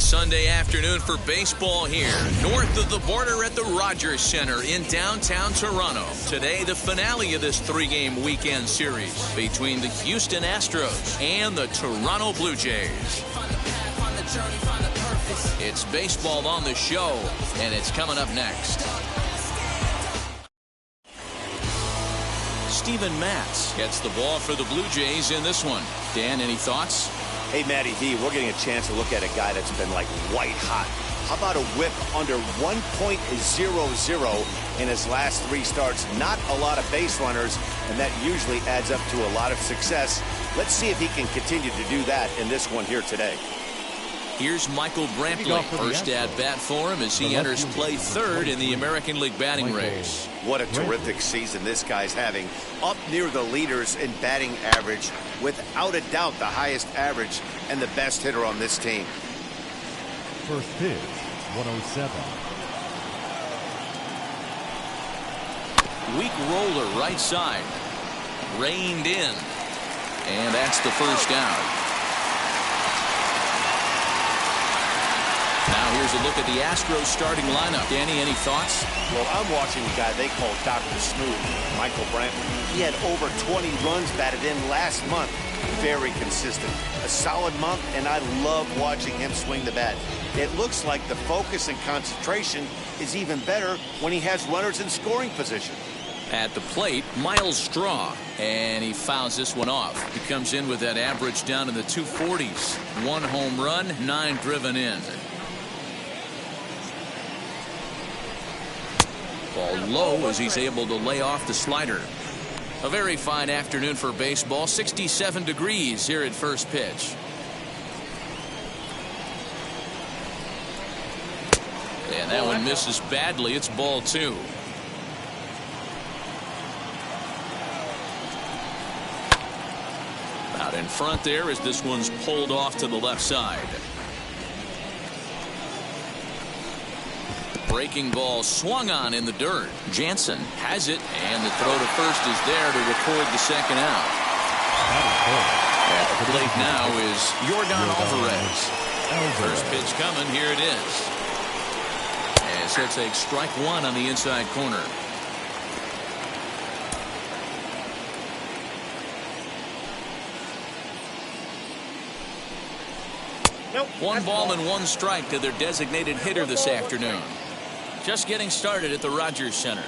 Sunday afternoon for baseball here, north of the border at the Rogers Center in downtown Toronto. Today, the finale of this three-game weekend series between the Houston Astros and the Toronto Blue Jays. It's baseball on the show, and it's coming up next. Steven Matz gets the ball for the Blue Jays in this one. Dan, any thoughts? Hey, Matty V, we're getting a chance to look at a guy that's been like white hot. How about a whip under 1.00 in his last three starts? Not a lot of base runners, and that usually adds up to a lot of success. Let's see if he can continue to do that in this one here today. Here's Michael Brantley, first at bat for him as he enters play third in the American League batting race. What a terrific season this guy's having. Up near the leaders in batting average, without a doubt the highest average and the best hitter on this team. First pitch, 107. Weak roller right side. Reined in. And that's the first out. Now here's a look at the Astros starting lineup. Danny, any thoughts? Well, I'm watching the guy they call Dr. Smooth, Michael Brantley. He had over 20 runs batted in last month. Very consistent. A solid month, and I love watching him swing the bat. It looks like the focus and concentration is even better when he has runners in scoring position. At the plate, Miles Straw, and he fouls this one off. He comes in with that average down in the 240s. 1 home run, 9 driven in. Ball low as he's able to lay off the slider. A very fine afternoon for baseball. 67 degrees here at first pitch. And that one misses badly. It's ball 2. Out in front there as this one's pulled off to the left side. Breaking ball swung on in the dirt. Jansen has it, and the throw to first is there to record the second out. At the plate now is Yordan Alvarez. First pitch coming. Here it is. As he'll take strike 1 on the inside corner. Nope. 1 ball and 1 strike to their designated hitter this afternoon. Just getting started at the Rogers Center.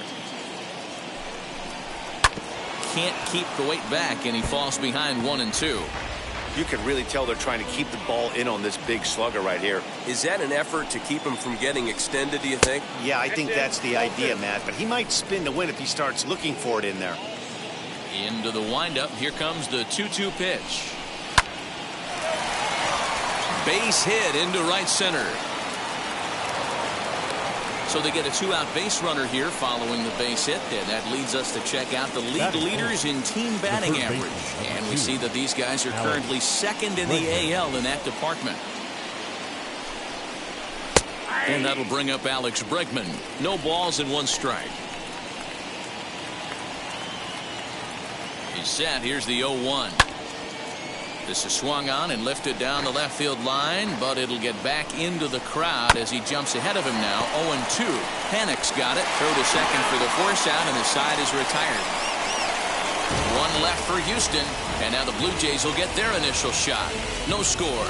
Can't keep the weight back, and he falls behind 1 and 2. You can really tell they're trying to keep the ball in on this big slugger right here. Is that an effort to keep him from getting extended, do you think? Yeah, I think that's the idea, Matt. But he might spin to win if he starts looking for it in there. Into the windup. Here comes the 2-2 pitch. Base hit into right center. So they get a 2-out base runner here following the base hit, and that leads us to check out the league leaders in team batting average. And we see that these guys are currently second in the AL in that department. And that'll bring up Alex Breckman. No balls and 1 strike. He's set. Here's the 0-1. This is swung on and lifted down the left field line, but it'll get back into the crowd as he jumps ahead of him now. 0-2. Panic's got it. Throw to second for the force out, and the side is retired. 1 left for Houston, and now the Blue Jays will get their initial shot. No score.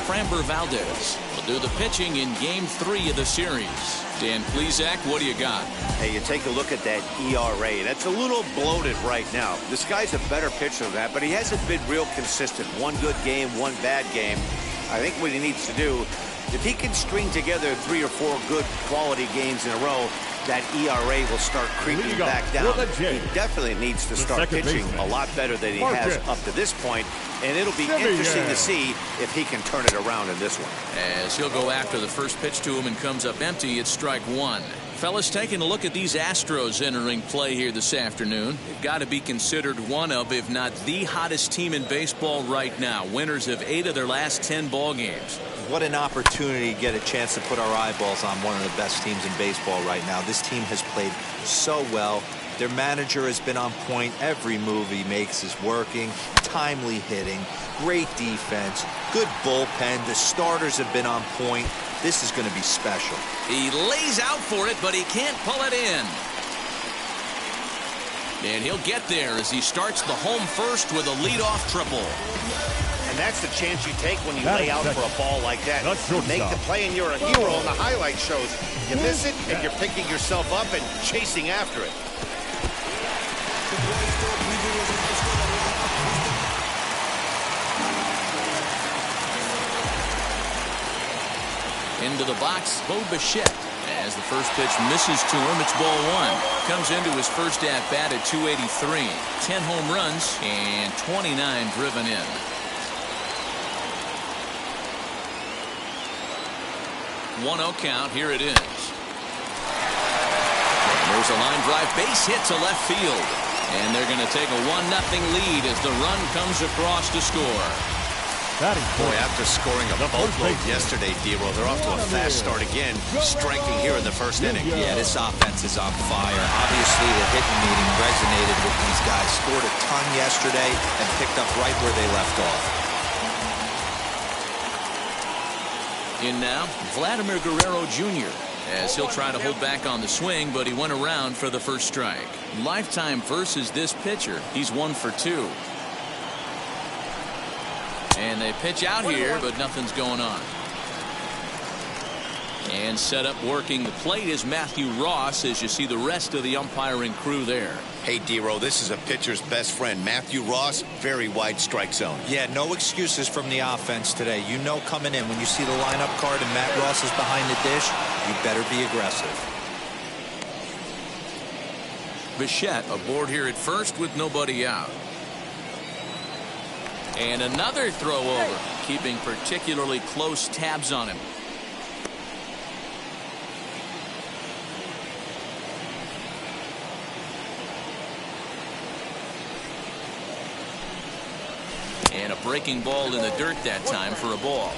Framber Valdez will do the pitching in Game 3 of the series. Dan Plesac, what do you got? Hey, you take a look at that ERA. That's a little bloated right now. This guy's a better pitcher than that, but he hasn't been real consistent. 1 good game, 1 bad game. I think what he needs to do, if he can string together 3 or 4 good quality games in a row, that ERA will start creeping back down. He definitely needs to start pitching a lot better than he has up to this point, and it'll be interesting to see if he can turn it around in this one. As he'll go after the first pitch to him and comes up empty, it's strike 1. Fellas, taking a look at these Astros entering play here this afternoon. They've got to be considered one of, if not the hottest team in baseball right now. Winners of 8 of their last 10 ball games. What an opportunity to get a chance to put our eyeballs on one of the best teams in baseball right now. This team has played so well, Their manager has been on point. Every move he makes is working. Timely hitting, great defense, good bullpen. The starters have been on point. This is going to be special. He lays out for it, but he can't pull it in. And he'll get there as he starts the home first with a leadoff triple. And that's the chance you take when you lay out for a ball like that. You make the play and you're a hero on the highlight shows. You miss it and you're picking yourself up and chasing after it. Into the box, Bo Bichette. As the first pitch misses to him, it's ball one. Comes into his first at-bat at 283. 10 home runs and 29 driven in. 1-0 count. Here it is. And there's a line drive base hit to left field. And they're going to take a 1-0 lead as the run comes across to score. Boy, after scoring a boatload yesterday, D-Roll, they're off to a fast start again, striking here in the first inning. Yeah, this offense is on fire. Obviously, the hitting meeting resonated with these guys. Scored a ton yesterday and picked up right where they left off. In now, Vladimir Guerrero Jr. as he'll try to hold back on the swing, but he went around for the first strike. Lifetime versus this pitcher. He's 1 for 2. And they pitch out here, but nothing's going on. And set up working the plate is Matthew Ross as you see the rest of the umpiring crew there. Hey, D-Roll, this is a pitcher's best friend. Matthew Ross, very wide strike zone. Yeah, no excuses from the offense today. You know coming in when you see the lineup card and Matt Ross is behind the dish, you better be aggressive. Bichette aboard here at first with nobody out. And another throw over, keeping particularly close tabs on him. And a breaking ball in the dirt that time for a ball.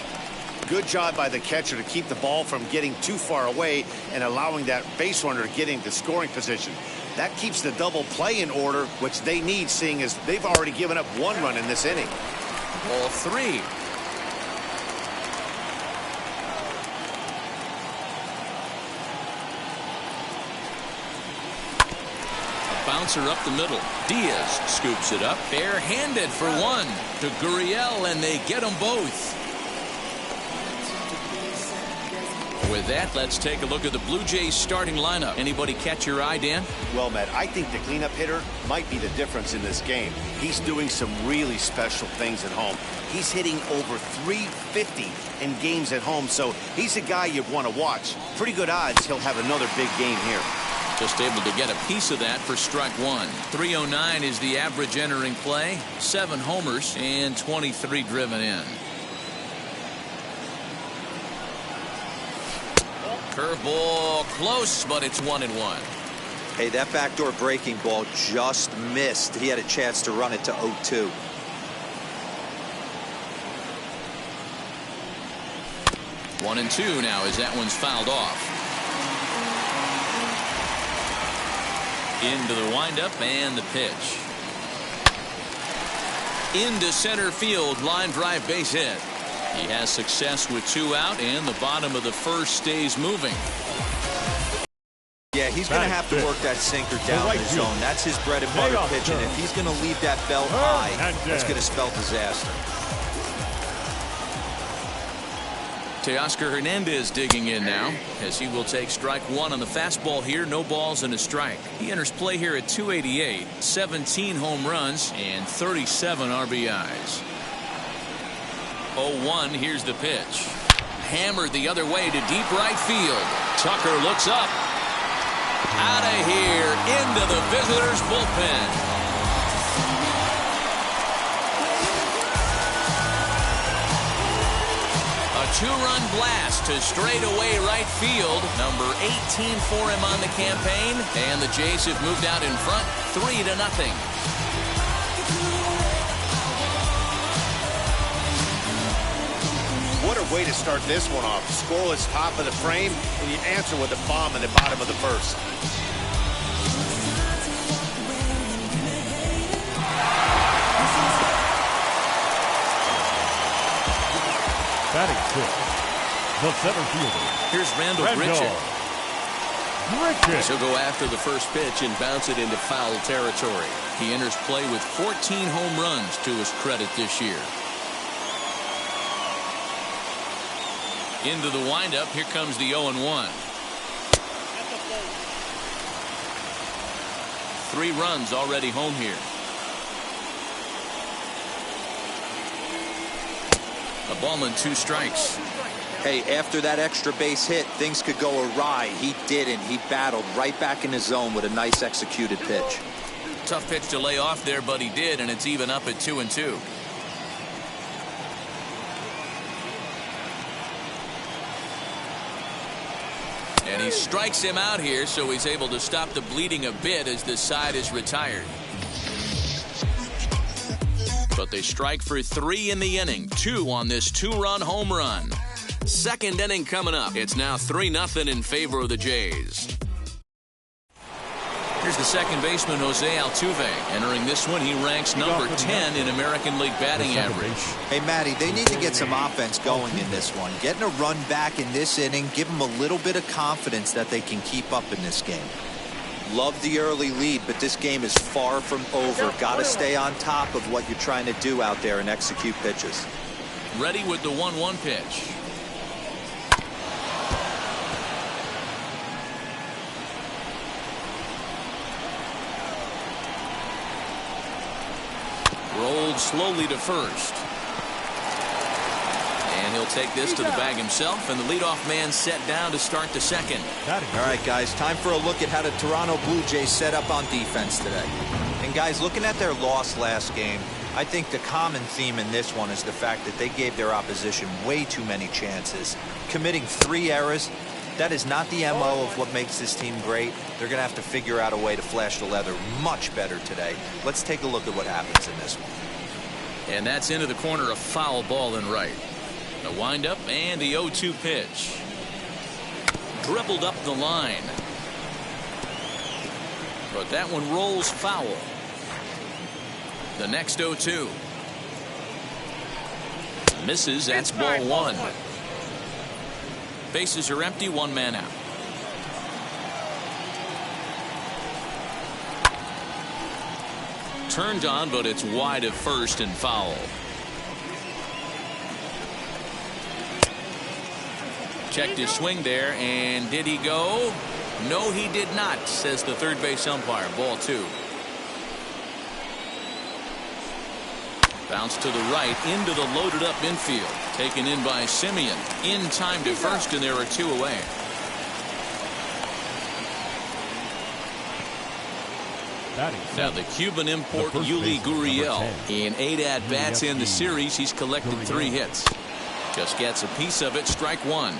Good job by the catcher to keep the ball from getting too far away and allowing that base runner to get into scoring position. That keeps the double play in order, which they need, seeing as they've already given up 1 run in this inning. Ball 3. A bouncer up the middle. Diaz scoops it up, bare-handed for 1 to Gurriel, and they get them both. With that, let's take a look at the Blue Jays starting lineup. Anybody catch your eye, Dan? Well, Matt, I think the cleanup hitter might be the difference in this game. He's doing some really special things at home. He's hitting over 350 in games at home, so he's a guy you'd want to watch. Pretty good odds he'll have another big game here. Just able to get a piece of that for strike 1. 309 is the average entering play. 7 homers and 23 driven in. Curveball close, but it's 1-1. Hey, that backdoor breaking ball just missed. He had a chance to run it to 0-2. One and 2 now as that one's fouled off. Into the windup and the pitch. Into center field, line drive base hit. He has success with 2 out, and the bottom of the first stays moving. Yeah, he's going to have to work that sinker down the zone. That's his bread and butter pitch, and if he's going to leave that belt high, that's going to spell disaster. Teoscar Hernandez digging in now as he will take strike 1 on the fastball here. No balls and a strike. He enters play here at 288, 17 home runs and 37 RBIs. 0-1, here's the pitch. Hammered the other way to deep right field. Tucker looks up. Out of here, into the visitors' bullpen. A 2-run blast to straightaway right field. Number 18 for him on the campaign. And the Jays have moved out in front 3-0. What a way to start this one off. Scoreless top of the frame, and you answer with a bomb in the bottom of the first. Batting fifth, the center fielder. Here's Randall Grichuk. He'll go after the first pitch and bounce it into foul territory. He enters play with 14 home runs to his credit this year. Into the windup. Here comes the 0-1. 3 runs already home here. A ball and 2 strikes. Hey, after that extra base hit, things could go awry. He didn't. He battled right back in his zone with a nice executed pitch. Tough pitch to lay off there, but he did, and it's even up at 2-2. And he strikes him out here, so he's able to stop the bleeding a bit as this side is retired. But they strike for 3 in the inning, 2 on this 2-run home run. Second inning coming up. It's now 3-0 in favor of the Jays. Here's the second baseman, Jose Altuve. Entering this one, he ranks number 10 in American League batting average. Hey, Matty, they need to get some offense going in this one. Getting a run back in this inning, give them a little bit of confidence that they can keep up in this game. Love the early lead, but this game is far from over. Got to stay on top of what you're trying to do out there and execute pitches. Ready with the 1-1 pitch. Rolled slowly to first. And he'll take this to the bag himself, and the leadoff man set down to start the second. All right, guys, time for a look at how the Toronto Blue Jays set up on defense today. And, guys, looking at their loss last game, I think the common theme in this one is the fact that they gave their opposition way too many chances, committing 3 errors. That is not the MO of what makes this team great. They're going to have to figure out a way to flash the leather much better today. Let's take a look at what happens in this one. And that's into the corner, a foul ball and right. The windup and the 0-2 pitch. Dribbled up the line. But that one rolls foul. The next 0-2. Misses, that's ball 1. Bases are empty, 1 man out. Turned on, but it's wide of first and foul. Checked his swing there, and did he go? No, he did not, says the third base umpire. Ball 2. Bounce to the right into the loaded up infield. Taken in by Simeon. In time to first, and there are 2 away. Now the Cuban import Vladimir Guerrero. In 8 at-bats in the series, he's collected 3 hits. Just gets a piece of it, strike 1.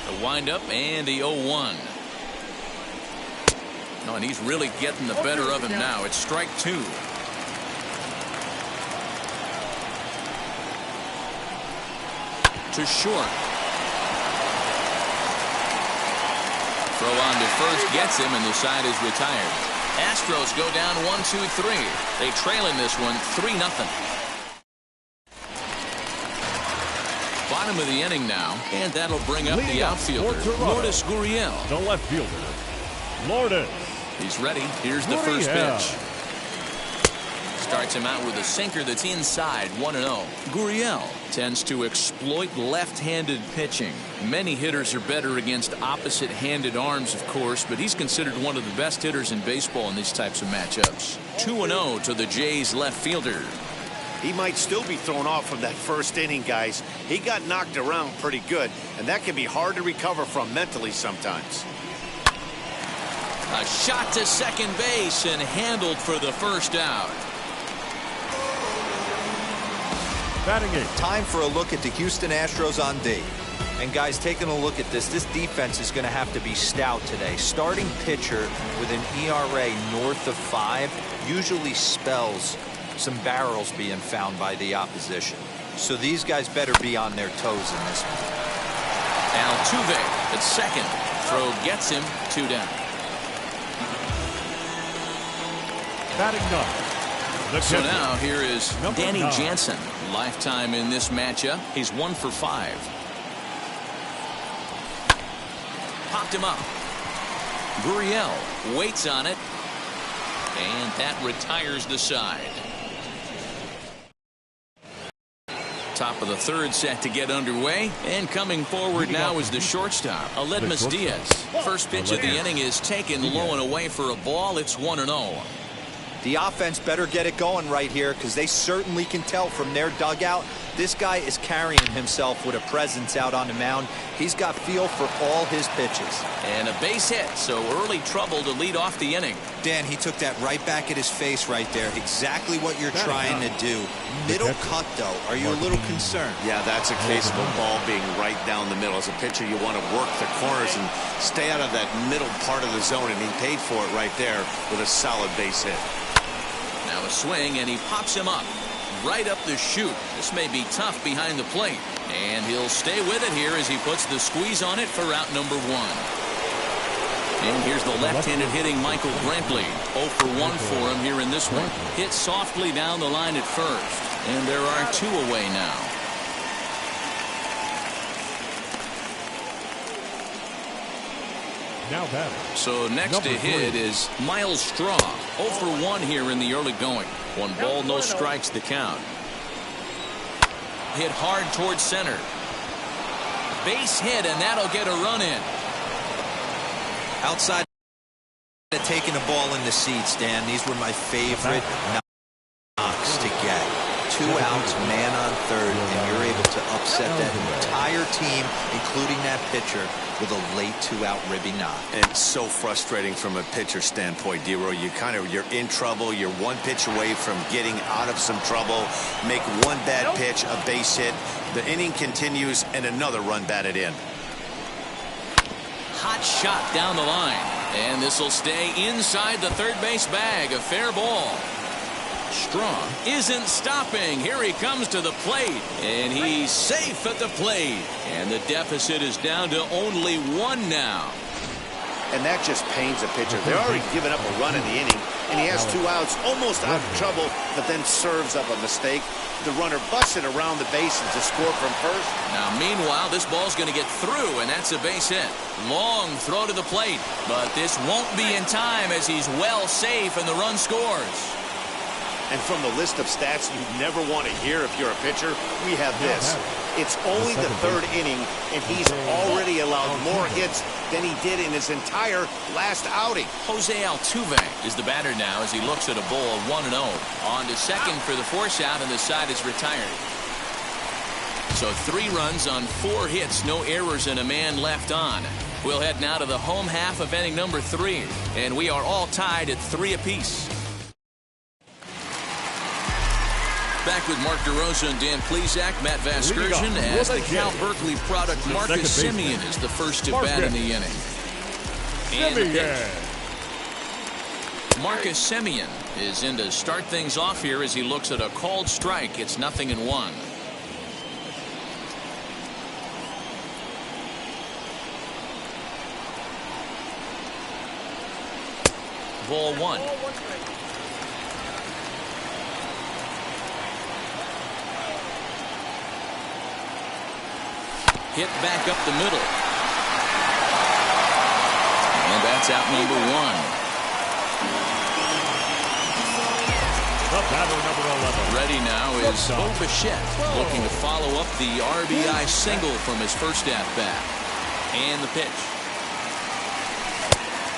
The windup and the 0-1. No, and he's really getting the better of him now. It's strike 2. To short. Throw on to first gets him, and the side is retired. Astros go down 1-2-3. They trail in this one 3-0. Bottom of the inning now, and that'll bring up the outfielder, Lourdes Gurriel. The left fielder, Lourdes. He's ready. Here's the first pitch. Starts him out with a sinker that's inside, 1-0. Gurriel tends to exploit left-handed pitching. Many hitters are better against opposite-handed arms, of course, but he's considered one of the best hitters in baseball in these types of matchups. 2-0 to the Jays left fielder. He might still be thrown off from that first inning, guys. He got knocked around pretty good, and that can be hard to recover from mentally sometimes. A shot to second base and handled for the first out. Batting 8. Time for a look at the Houston Astros on D. And guys, taking a look at this defense is going to have to be stout today. Starting pitcher with an ERA north of 5 usually spells some barrels being found by the opposition. So these guys better be on their toes in this one. Altuve at second. Throw gets him, 2 down. Batting 9. So now here is Danny Jansen. Lifetime in this matchup. He's 1 for 5. Popped him up. Gurriel waits on it. And that retires the side. Top of the third set to get underway. And coming forward now is the shortstop, Aledmus Diaz. First pitch of the inning is taken low and away for a ball. It's 1-0. The offense better get it going right here, because they certainly can tell from their dugout this guy is carrying himself with a presence out on the mound. He's got feel for all his pitches. And a base hit, so early trouble to lead off the inning. Dan, he took that right back at his face right there. Exactly what you're trying to do. Middle cut, though. Are you a little concerned? Yeah, that's a case of the ball being right down the middle. As a pitcher, you want to work the corners and stay out of that middle part of the zone, and he paid for it right there with a solid base hit. Now a swing, and he pops him up right up the chute. This may be tough behind the plate, and he'll stay with it here as he puts the squeeze on it for out number 1. And here's the left-handed hitting Michael Brantley. 0 for 1 for him here in this one. Hit softly down the line at first, and there are 2 away now. Now batting. So next to hit is Miles Straw. 0 for 1 here in the early going. 1 ball, no strikes the count. Hit hard towards center. Base hit, and that'll get a run in. Outside of taking the ball in the seats, Dan, these were my favorite knocks to get. 2 outs, man on third, and you're able to upset that entire team, including that pitcher, with a late 2-out ribby knock. And so frustrating from a pitcher standpoint, D-Roy. You're in trouble. You're 1 pitch away from getting out of some trouble. Make 1 bad pitch, a base hit. The inning continues, and another run batted in. Hot shot down the line, and this will stay inside the third base bag. A fair ball. Strong isn't stopping. Here he comes to the plate, and he's safe at the plate. And the deficit is down to only 1 now. And that just pains a pitcher. They're already given up a run in the inning, and he has 2 outs, almost out of trouble, but then serves up a mistake. The runner busts it around the bases to score from first. Now, meanwhile, this ball's going to get through, and that's a base hit. Long throw to the plate, but this won't be in time as he's well safe and the run scores. And from the list of stats you never want to hear if you're a pitcher, we have this. It's only the 3rd inning, and he's already allowed more hits than he did in his entire last outing. Jose Altuve is the batter now as he looks at a ball 1-0. On to second for the force out, and the side is retired. So 3 runs on 4 hits, no errors, and a man left on. We'll head now to the home half of inning number 3, and we are all tied at 3 apiece. Back with Mark DeRosa and Dan Plesac, Matt Vasgersian, as the Cal Berkeley product Marcus Simeon is the first to bat in the inning. And the pitch. Marcus Simeon is in to start things off here as he looks at a called strike. It's 0-1. Ball 1. Hit back up the middle. And that's out number 1. The batter, number 11. Ready now is Bo Bichette, looking to follow up the RBI single from his first at-bat. And the pitch.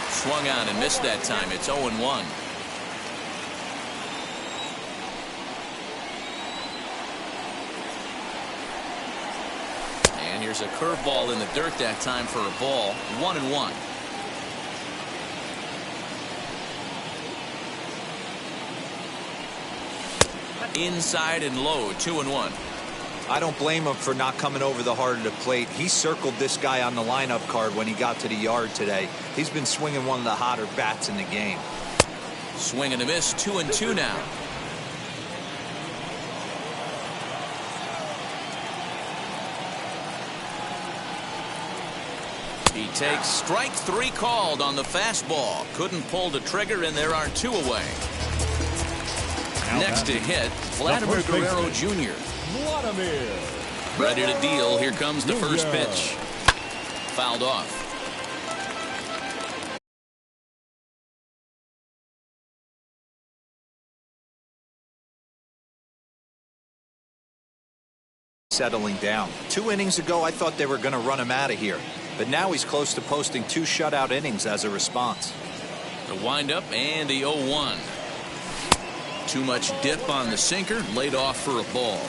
Swung on and missed that time. It's 0-1. And here's a curveball in the dirt that time for a ball. 1-1. Inside and low. 2-1. I don't blame him for not coming over the heart of the plate. He circled this guy on the lineup card when he got to the yard today. He's been swinging one of the hotter bats in the game. Swing and a miss. 2-2 now. He takes strike 3 called on the fastball. Couldn't pull the trigger, and there are 2 away. Next to hit, Vladimir Guerrero Jr. Vladimir. Ready to deal. Here comes the first Jr. pitch. Fouled off. Settling down. 2 innings ago, I thought they were going to run him out of here. But now he's close to posting 2 shutout innings as a response. The windup and the 0-1. Too much dip on the sinker. Laid off for a ball.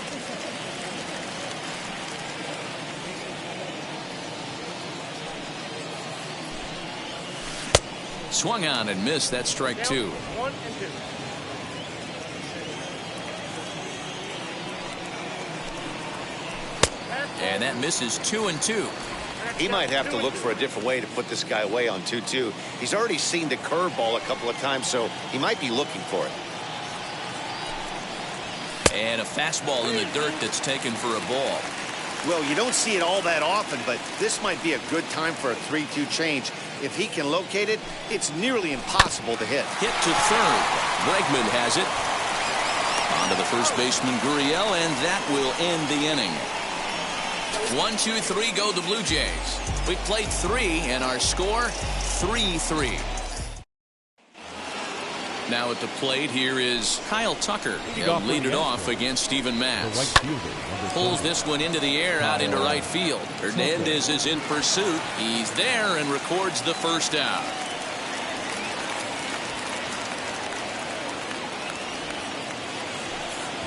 Swung on and missed. That's strike 2. 1 and 2. And that misses 2 and 2. He might have to look for a different way to put this guy away on 2-2. He's already seen the curveball a couple of times, so he might be looking for it. And a fastball in the dirt that's taken for a ball. Well, you don't see it all that often, but this might be a good time for a 3-2 change. If he can locate it, it's nearly impossible to hit. Hit to third. Breckman has it. On to the first baseman, Gurriel, and that will end the inning. 1, 2, 3 go the Blue Jays. We played 3, and our score 3-3. Now at the plate, here is Kyle Tucker. He'll lead it off against Steven Matz. Pulls this one into the air out into right field. Hernandez is in pursuit. He's there and records the first out.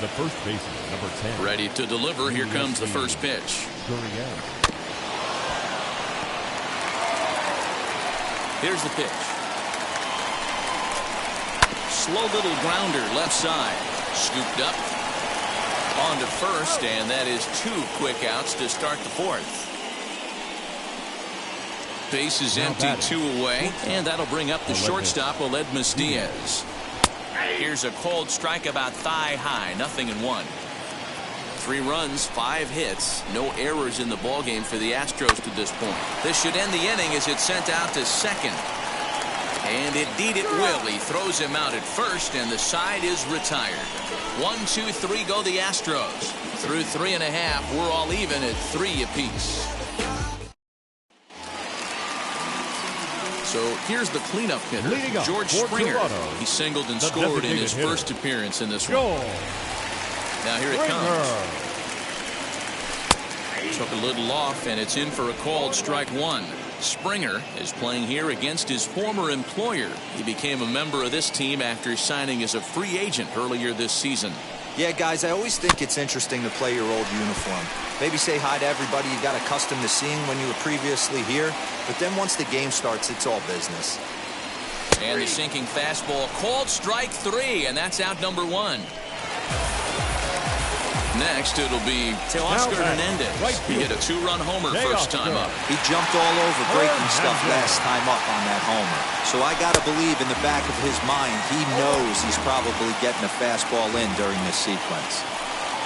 The first baseman, number 10. Ready to deliver. Here comes the first pitch. Here's the pitch. Slow little grounder left side. Scooped up. On to first, and that is 2 quick outs to start the 4th. Base is empty, 2 away, and that'll bring up the shortstop, Aledmus Diaz. Here's a cold strike about thigh high, 0-1. 3 runs, 5 hits, no errors in the ballgame for the Astros to this point. This should end the inning as it's sent out to second. And indeed it will. He throws him out at first, and the side is retired. 1, 2, 3 go the Astros. Through 3.5, we're all even at 3 apiece. So here's the cleanup hitter, George Springer. He singled and scored in his first appearance in this one. Now here it comes. Took a little off, and it's in for a called strike 1. Springer is playing here against his former employer. He became a member of this team after signing as a free agent earlier this season. Yeah, guys, I always think it's interesting to play your old uniform. Maybe say hi to everybody you got accustomed to seeing when you were previously here. But then once the game starts, it's all business. And the sinking fastball, called strike 3, and that's out number 1. Next, it'll be Oscar Hernandez. He hit a 2-run homer first time up. He jumped all over breaking stuff last time up on that homer. So I got to believe in the back of his mind, he knows he's probably getting a fastball in during this sequence.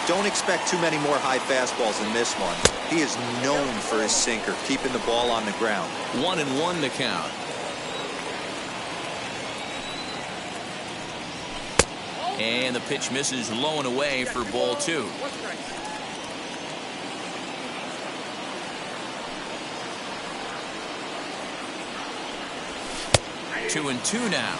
Don't expect too many more high fastballs in this one. He is known for his sinker, keeping the ball on the ground. 1-1 to count. And the pitch misses low and away for ball 2. Two and 2 now.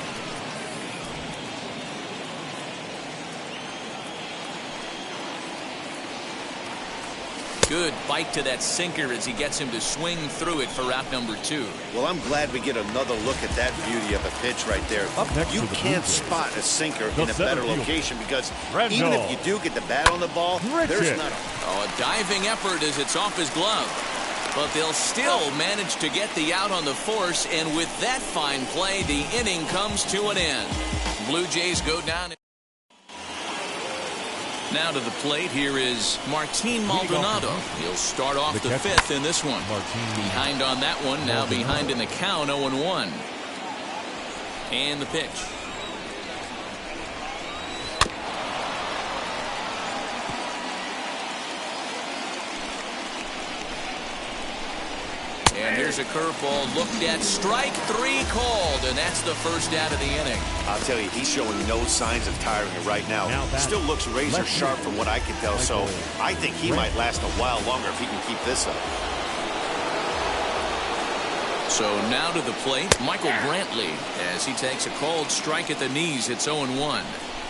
Good bite to that sinker as he gets him to swing through it for out number 2. Well, I'm glad we get another look at that beauty of a pitch right there. You can't spot a sinker in a better location because even if you do get the bat on the ball, there's not a diving effort as it's off his glove. But they'll still manage to get the out on the force, and with that fine play, the inning comes to an end. Blue Jays go down. Now to the plate, here is Martin Maldonado. He'll start off the 5th in this one. Behind on that one, now behind in the count, 0-1. And the pitch. And Here's a curveball looked at. Strike 3 called, and that's the first out of the inning. I'll tell you, he's showing no signs of tiring right now. Still looks razor sharp from what I can tell, so I think he might last a while longer if he can keep this up. So now to the plate, Michael Brantley, as he takes a called strike at the knees. It's 0-1.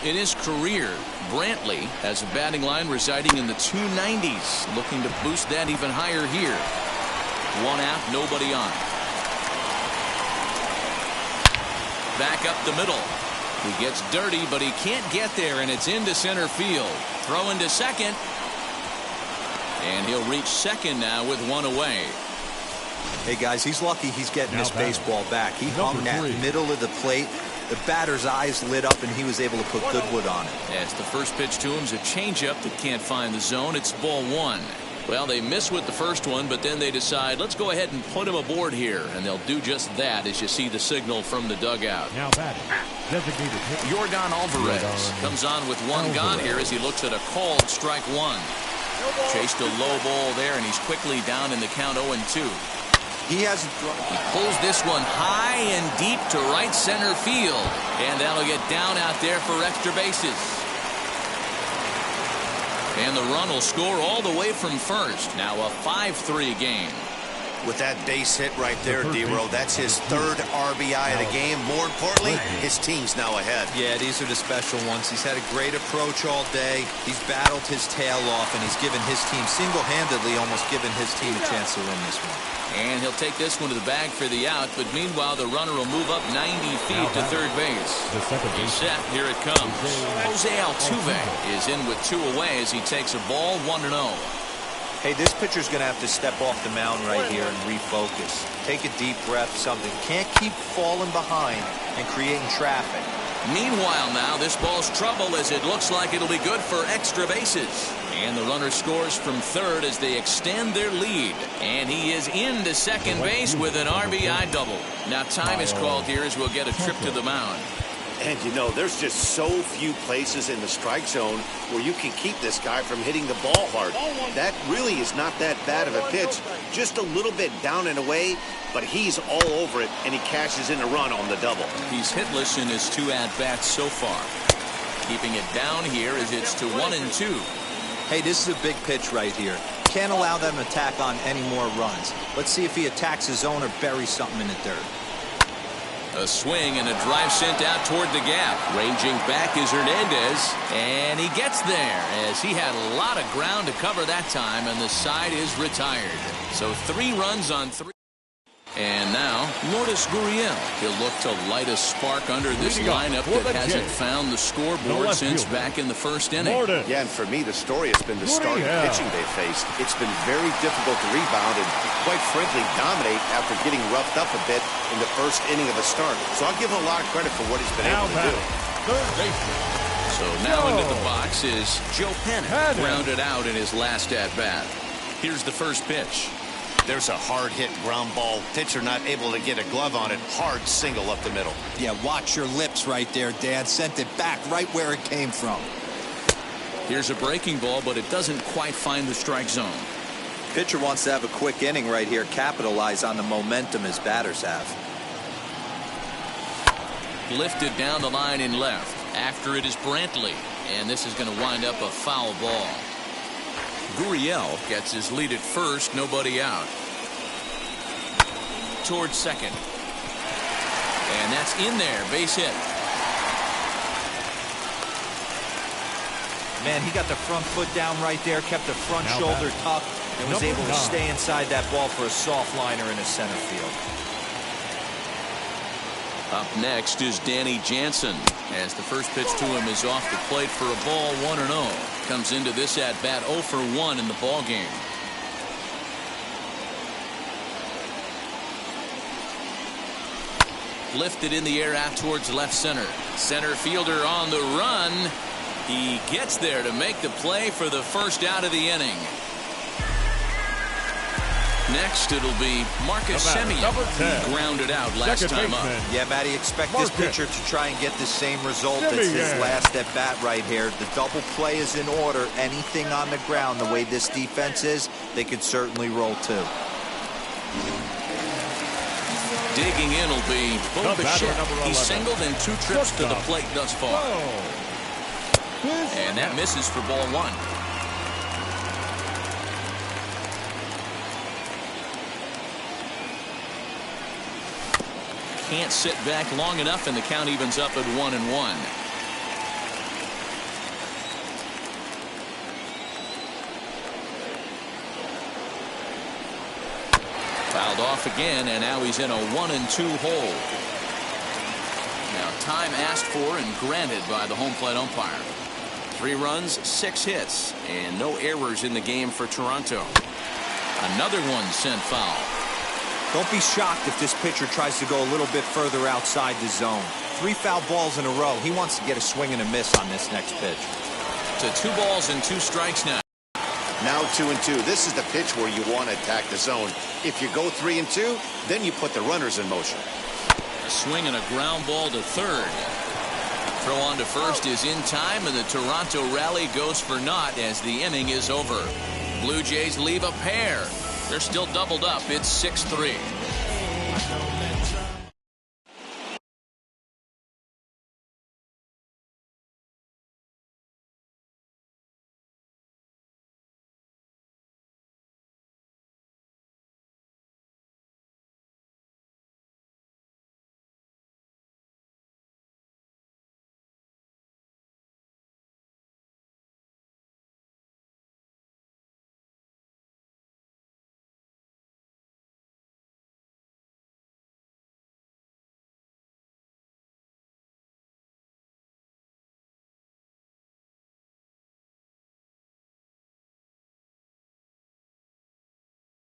In his career, Brantley has a batting line residing in the 290s, looking to boost that even higher here. 1 out, nobody on. Back up the middle. He gets dirty, but he can't get there, and it's into center field. Throw into second. And he'll reach second now with 1 away. Hey, guys, he's lucky he's getting this baseball back. He hung that middle of the plate. The batter's eyes lit up, and he was able to put good wood on it. As the first pitch to him is a changeup that can't find the zone. It's ball 1. Well, they miss with the first one, but then they decide, let's go ahead and put him aboard here. And they'll do just that as you see the signal from the dugout. Now batting, designated hitter Yordan Alvarez comes on with 1 gone here as he looks at a called strike 1. Chased a low ball there, and he's quickly down in the count 0-2. He pulls this one high and deep to right center field. And that'll get down out there for extra bases. And the run will score all the way from first. Now a 5-3 game. With that base hit right there, D-Row, that's his 3rd RBI of the game. More importantly, his team's now ahead. Yeah, these are the special ones. He's had a great approach all day. He's battled his tail off, and he's given his team single-handedly, almost given his team a chance to win this one. And he'll take this one to the bag for the out, but meanwhile the runner will move up 90 feet to third base. He's set. Here it comes. Jose Altuve is in with 2 away as he takes a ball 1-0. Hey, this pitcher's going to have to step off the mound right here and refocus. Take a deep breath, something. Can't keep falling behind and creating traffic. Meanwhile now, this ball's trouble as it looks like it'll be good for extra bases. And the runner scores from third as they extend their lead. And he is into second base with an RBI double. Now time is called here as we'll get a trip to the mound. And you know, there's just so few places in the strike zone where you can keep this guy from hitting the ball hard. That really is not that bad of a pitch. Just a little bit down and away, but he's all over it, and he cashes in a run on the double. He's hitless in his 2 at-bats so far. Keeping it down here as it's to 1-2. Hey, this is a big pitch right here. Can't allow them to tack on any more runs. Let's see if he attacks his own or buries something in the dirt. A swing and a drive sent out toward the gap. Ranging back is Hernandez, and he gets there as he had a lot of ground to cover that time, and the side is retired. So 3 runs on 3. And now, Lourdes Gurriel. He'll look to light a spark under this lineup that hasn't found the scoreboard since back in the first inning. Yeah, and for me, the story has been the starting pitching they faced. It's been very difficult to rebound and, quite frankly, dominate after getting roughed up a bit in the first inning of a start. So I'll give him a lot of credit for what he's been able to do. third baseman. So now into the box is Joe Pennick, grounded out in his last at-bat. Here's the first pitch. There's a hard-hit ground ball. Pitcher not able to get a glove on it. Hard single up the middle. Yeah, watch your lips right there, Dad. Sent it back right where it came from. Here's a breaking ball, but it doesn't quite find the strike zone. Pitcher wants to have a quick inning right here, capitalize on the momentum his batters have. Lifted down the line in left. After it is Brantley, and this is going to wind up a foul ball. Gurriel gets his lead at first, nobody out. Towards second. And that's in there, base hit. Man, he got the front foot down right there, kept the front shoulder tucked, and was able to stay inside that ball for a soft liner in his center field. Up next is Danny Jansen, as the first pitch to him is off the plate for a ball 1-0. Comes into this at bat 0 for 1 in the ball game. Lifted in the air out towards left center. Center fielder on the run. He gets there to make the play for the first out of the inning. Next, it'll be Marcus Simeon. He grounded out last time up. Yeah, Matty, expect this pitcher to try and get the same result as his last at bat right here. The double play is in order. Anything on the ground, the way this defense is, they could certainly roll too. Digging in will be Bo The batter, Bichette. number 11. He's singled in 2 trips to the plate thus far. And that misses for ball 1. Can't sit back long enough, and the count evens up at 1-1. Fouled off again, and now he's in a 1-2 hole. Now time asked for and granted by the home plate umpire. 3 runs, 6 hits, and no errors in the game for Toronto. Another one sent foul. Don't be shocked if this pitcher tries to go a little bit further outside the zone. 3 foul balls in a row. He wants to get a swing and a miss on this next pitch. To 2 balls and 2 strikes now. Now 2-2. This is the pitch where you want to attack the zone. If you go 3-2, then you put the runners in motion. A swing and a ground ball to third. Throw on to first is in time, and the Toronto rally goes for naught as the inning is over. Blue Jays leave a pair. They're still doubled up. It's 6-3.